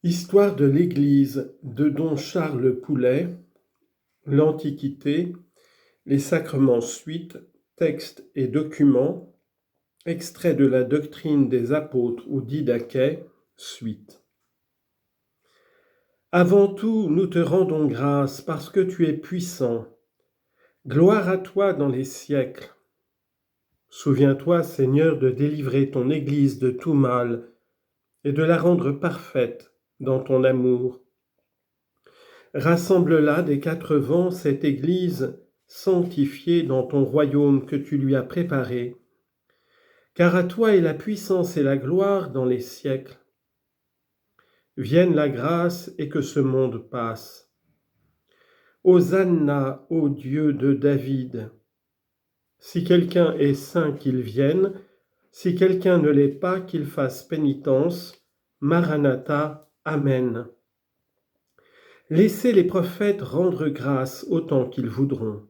Histoire de l'Église de Don Charles Poulet, l'Antiquité, les sacrements suite, textes et documents, extrait de la doctrine des apôtres ou Didaquet, suite. Avant tout, nous te rendons grâce parce que tu es puissant. Gloire à toi dans les siècles. Souviens-toi, Seigneur, de délivrer ton Église de tout mal et de la rendre parfaite dans ton amour. Rassemble-la des quatre vents, cette Église sanctifiée dans ton royaume que tu lui as préparé, car à toi est la puissance et la gloire dans les siècles. Vienne la grâce et que ce monde passe. Hosanna, ô Dieu de David. Si quelqu'un est saint, qu'il vienne, si quelqu'un ne l'est pas, qu'il fasse pénitence. Maranatha, Amen. Laissez les prophètes rendre grâce autant qu'ils voudront.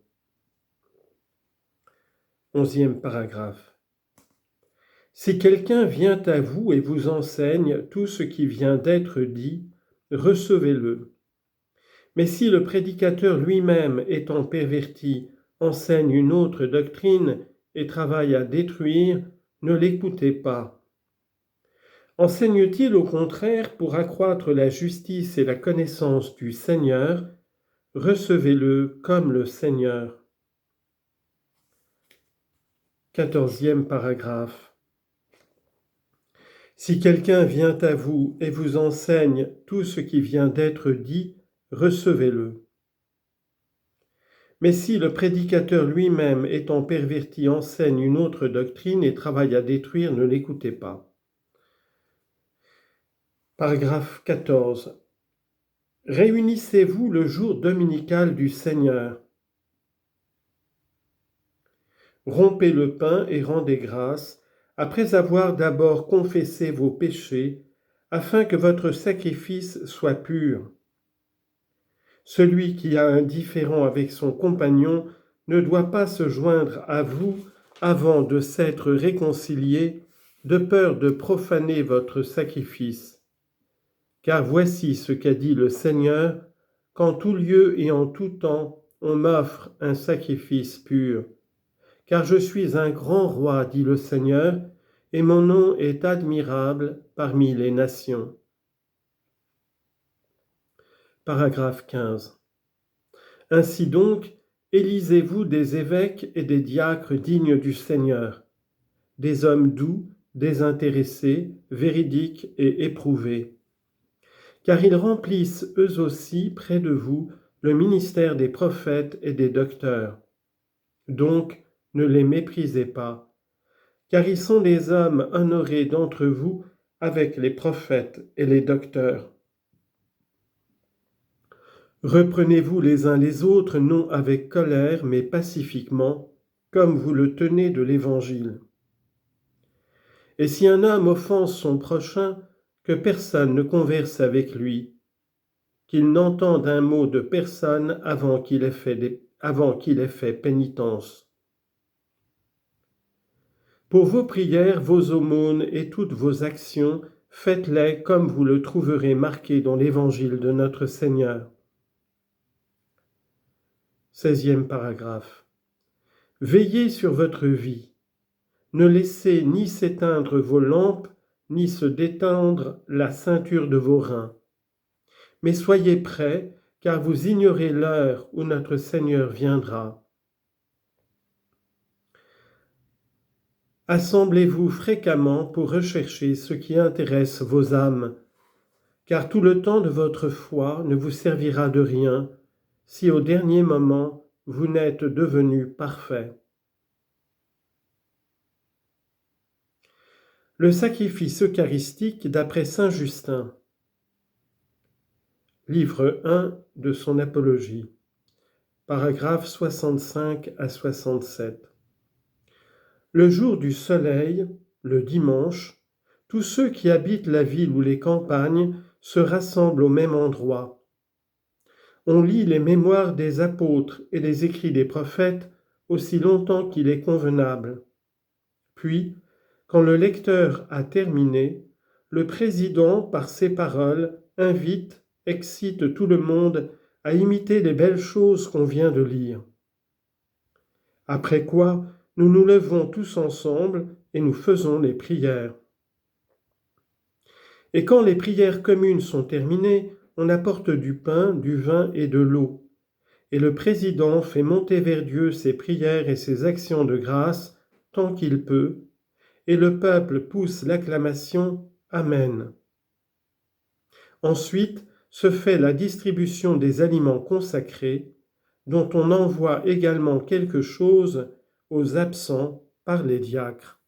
11e paragraphe. Si quelqu'un vient à vous et vous enseigne tout ce qui vient d'être dit, recevez-le. Mais si le prédicateur lui-même, étant perverti, enseigne une autre doctrine et travaille à détruire, ne l'écoutez pas. Enseigne-t-il au contraire pour accroître la justice et la connaissance du Seigneur, recevez-le comme le Seigneur. 14e paragraphe. Si quelqu'un vient à vous et vous enseigne tout ce qui vient d'être dit, recevez-le. Mais si le prédicateur lui-même, étant perverti, enseigne une autre doctrine et travaille à détruire, ne l'écoutez pas. Paragraphe 14. Réunissez-vous le jour dominical du Seigneur. Rompez le pain et rendez grâce, après avoir d'abord confessé vos péchés, afin que votre sacrifice soit pur. Celui qui a un différend avec son compagnon ne doit pas se joindre à vous avant de s'être réconcilié, de peur de profaner votre sacrifice. Car voici ce qu'a dit le Seigneur, qu'en tout lieu et en tout temps, on m'offre un sacrifice pur. Car je suis un grand roi, dit le Seigneur, et mon nom est admirable parmi les nations. Paragraphe 15. Ainsi donc, élisez-vous des évêques et des diacres dignes du Seigneur, des hommes doux, désintéressés, véridiques et éprouvés, car ils remplissent eux aussi près de vous le ministère des prophètes et des docteurs. Donc, ne les méprisez pas, car ils sont des hommes honorés d'entre vous avec les prophètes et les docteurs. Reprenez-vous les uns les autres, non avec colère, mais pacifiquement, comme vous le tenez de l'Évangile. Et si un homme offense son prochain, que personne ne converse avec lui, qu'il n'entende un mot de personne avant qu'il ait fait pénitence. Pour vos prières, vos aumônes et toutes vos actions, faites-les comme vous le trouverez marqué dans l'Évangile de notre Seigneur. 16e paragraphe. Veillez sur votre vie. Ne laissez ni s'éteindre vos lampes, ni se détendre la ceinture de vos reins. Mais soyez prêts, car vous ignorez l'heure où notre Seigneur viendra. Assemblez-vous fréquemment pour rechercher ce qui intéresse vos âmes, car tout le temps de votre foi ne vous servira de rien si au dernier moment vous n'êtes devenu parfait. Le sacrifice eucharistique d'après saint Justin. Livre 1 de son Apologie. Paragraphes 65 à 67. Le jour du soleil, le dimanche, tous ceux qui habitent la ville ou les campagnes se rassemblent au même endroit. On lit les mémoires des apôtres et les écrits des prophètes aussi longtemps qu'il est convenable. Puis, quand le lecteur a terminé, le président, par ses paroles, invite, excite tout le monde à imiter les belles choses qu'on vient de lire. Après quoi, nous nous levons tous ensemble et nous faisons les prières. Et quand les prières communes sont terminées, on apporte du pain, du vin et de l'eau. Et le président fait monter vers Dieu ses prières et ses actions de grâce tant qu'il peut, et le peuple pousse l'acclamation « Amen ». Ensuite se fait la distribution des aliments consacrés, dont on envoie également quelque chose aux absents par les diacres.